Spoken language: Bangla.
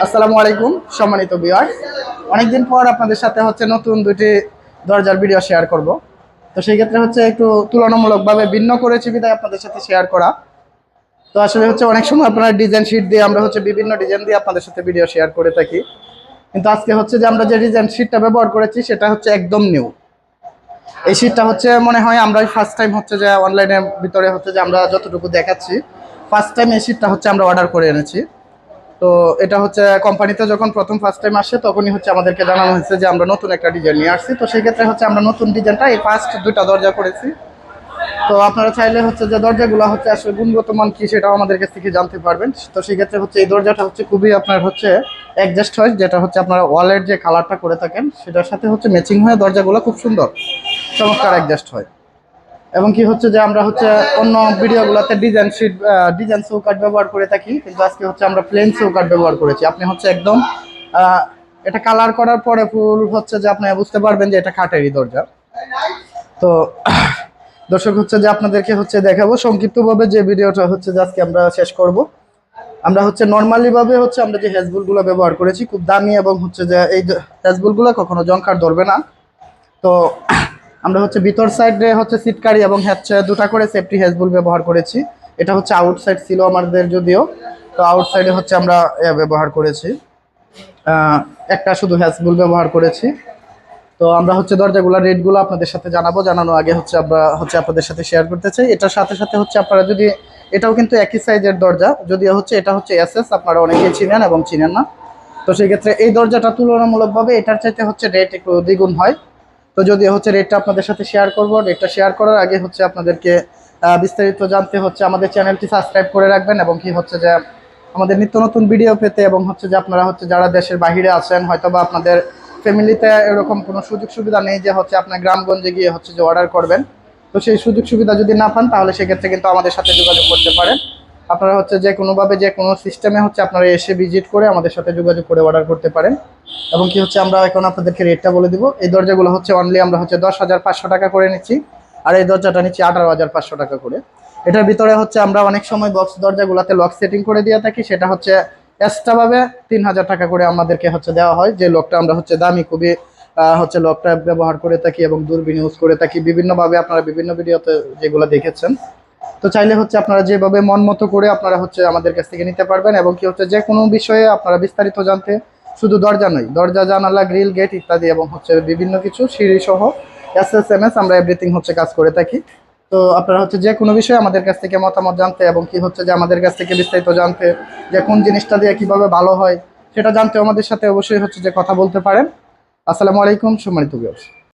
আসসালামু আলাইকুম সম্মানিত ভিউয়ার্স, অনেকদিন পর আপনাদের সাথে হচ্ছে নতুন দুটি দরজার ভিডিও শেয়ার করব। তো সেই ক্ষেত্রে হচ্ছে একটু তুলনামূলকভাবে ভিন্ন করেছি বিধায় আপনাদের সাথে শেয়ার করা। তো আসলে হচ্ছে অনেক সময় আপনারা ডিজাইন শিট দিয়ে আমরা হচ্ছে বিভিন্ন ডিজাইন দিয়ে আপনাদের সাথে ভিডিও শেয়ার করে থাকি, কিন্তু আজকে হচ্ছে যে আমরা যে ডিজাইন শিটটা ব্যবহার করেছি সেটা হচ্ছে একদম নিউ। এই শিটটা হচ্ছে মনে হয় আমরা ফার্স্ট টাইম হচ্ছে যে অনলাইনের ভিতরে হচ্ছে যে আমরা যতটুকু দেখাচ্ছি ফার্স্ট টাইম এই শিটটা হচ্ছে আমরা অর্ডার করে এনেছি। তো এটা হচ্ছে কোম্পানিতে যখন প্রথম ফার্স্ট টাইম আসে তখনই হচ্ছে আমাদেরকে জানানো হয়েছে যে আমরা নতুন একটা ডিজাইন নিয়ে আসছি। তো সেই ক্ষেত্রে হচ্ছে আমরা নতুন ডিজাইনটা এই ফার্স্ট দুইটা দরজা করেছি। তো আপনারা চাইলে হচ্ছে যে দরজাগুলো হচ্ছে আসলে গুণগত মান কি সেটাও আমাদের কাছ থেকে জানতে পারবেন। তো সেই ক্ষেত্রে হচ্ছে এই দরজাটা হচ্ছে খুবই আপনার হচ্ছে অ্যাডজাস্ট হয়, যেটা হচ্ছে আপনারা ওয়ালের যে কালারটা করে থাকেন সেটার সাথে হচ্ছে ম্যাচিং হয়ে দরজাগুলো খুব সুন্দর চমৎকার অ্যাডজাস্ট হয়। এবং কি হচ্ছে যে আমরা হচ্ছে অন্য ভিডিওগুলোতে ডিজাইন চৌকাঠ ব্যবহার করে থাকি, কিন্তু আজকে হচ্ছে আমরা প্লেন চৌকাঠ ব্যবহার করেছি। আপনি হচ্ছে একদম এটা কালার করার পরে ফুল হচ্ছে যে আপনি বুঝতে পারবেন যে এটা খাটেরই দরজা। তো দর্শক হচ্ছে যে আপনাদেরকে হচ্ছে দেখাবো সংক্ষিপ্তভাবে যে ভিডিওটা হচ্ছে যে আজকে আমরা শেষ করব। আমরা হচ্ছে নর্মালি ভাবে হচ্ছে আমরা যে হ্যাজবুলগুলো ব্যবহার করেছি খুব দামি, এবং হচ্ছে যে এই হ্যাজবুলগুলো কখনো জংকার ধরবে না। তো আমরা হচ্ছে ভিতর সাইডে হচ্ছে সিটকারি এবং হচ্ছে দুটা করে সেফটি হ্যাজবুল ব্যবহার করেছি। এটা হচ্ছে আউটসাইড ছিল আমাদের যদিও, তো আউটসাইডে হচ্ছে আমরা ব্যবহার করেছি একটা শুধু হ্যাজবুল ব্যবহার করেছি। তো আমরা হচ্ছে দরজাগুলোর রেটগুলো আপনাদের সাথে জানানোর আগে হচ্ছে আমরা হচ্ছে আপনাদের সাথে শেয়ার করতে চাই। এটার সাথে সাথে হচ্ছে আপনারা যদি এটাও কিন্তু একই সাইজের দরজা, যদিও হচ্ছে এটা হচ্ছে এসএস, আপনারা অনেকেই চিনেন এবং চিনেন না। তো সেই ক্ষেত্রে এই দরজাটা তুলনামূলকভাবে এটার চাইতে হচ্ছে রেট একটু দ্বিগুণ হয়। তো যদি হচ্ছে রেটটা আপনাদের সাথে শেয়ার করবো, রেটটা শেয়ার করার আগে হচ্ছে আপনাদেরকে বিস্তারিত জানতে হচ্ছে আমাদের চ্যানেলটি সাবস্ক্রাইব করে রাখবেন, এবং কি হচ্ছে যে আমাদের নিত্য নতুন ভিডিও পেতে, এবং হচ্ছে যে আপনারা হচ্ছে যারা দেশের বাহিরে আছেন হয়তো বা আপনাদের ফ্যামিলিতে এরকম কোনো সুযোগ সুবিধা নেই যে হচ্ছে আপনার গ্রামগঞ্জে গিয়ে হচ্ছে যে অর্ডার করবেন, তো সেই সুযোগ সুবিধা যদি না পান তাহলে সেক্ষেত্রে কিন্তু আমাদের সাথে যোগাযোগ করতে পারেন। আপনারা হচ্ছে যে কোনোভাবে যে কোনো সিস্টেমে হচ্ছে আপনারা এসে ভিজিট করে আমাদের সাথে যোগাযোগ করে অর্ডার করতে পারেন। এবং কি হচ্ছে আমরা এখন আপনাদেরকে রেটটা বলে দিব। এই দরজাগুলো হচ্ছে অনলি আমরা হচ্ছে 10,500 টাকা করে নিচ্ছি, আর এই দরজাটা নিচ্ছি 18,500 টাকা করে। এটার ভিতরে হচ্ছে আমরা অনেক সময় বক্স দরজাগুলোতে লক সেটিং করে দিয়ে থাকি, সেটা হচ্ছে এক্সট্রাভাবে 3,000 টাকা করে আমাদেরকে হচ্ছে দেওয়া হয়। যে লকটা আমরা হচ্ছে দামি খুবই হচ্ছে লকটা ব্যবহার করে থাকি এবং দূরবীন ইউজ করে থাকি বিভিন্নভাবে, আপনারা বিভিন্ন ভিডিওতে যেগুলো দেখেছেন। তো চাইলে হচ্ছে আপনারা যেভাবে মন মতো করে আপনারা হচ্ছে আমাদের কাছ থেকে নিতে পারবেন। এবং কি হচ্ছে যে কোনো বিষয়ে আপনারা বিস্তারিত জানতে শুধু দরজা নয়, দরজা, জানালা, গ্রিল, গেট ইত্যাদি এবং হচ্ছে বিভিন্ন কিছু সিঁড়ি সহ এসএসএমএস আমরা এভরিথিং হচ্ছে কাজ করে থাকি। তো আপনারা হচ্ছে যে কোনো বিষয়ে আমাদের কাছ থেকে মতামত জানতে, এবং কি হচ্ছে যে আমাদের কাছ থেকে বিস্তারিত জানতে, যে কোন জিনিসটা দিয়ে কিভাবে ভালো হয় সেটা জানতে আমাদের সাথে অবশ্যই হচ্ছে যে কথা বলতে পারেন। আসসালামু আলাইকুম সম্মানিত ভিউয়ার্স।